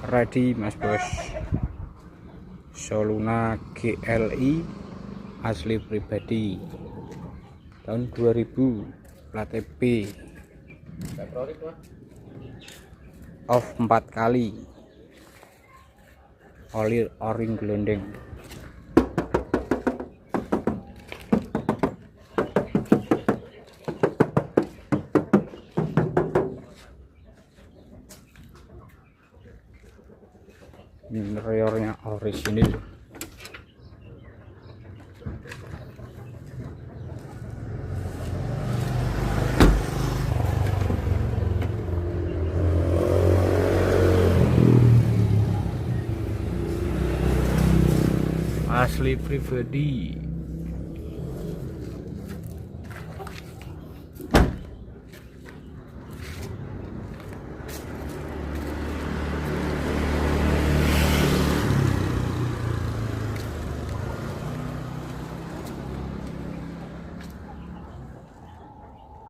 ready mas bos. Soluna GLI asli pribadi tahun 2000, plat B, off 4 kali, oli o-ring gelendeng. Interiornya orisinil. Asli pribadi.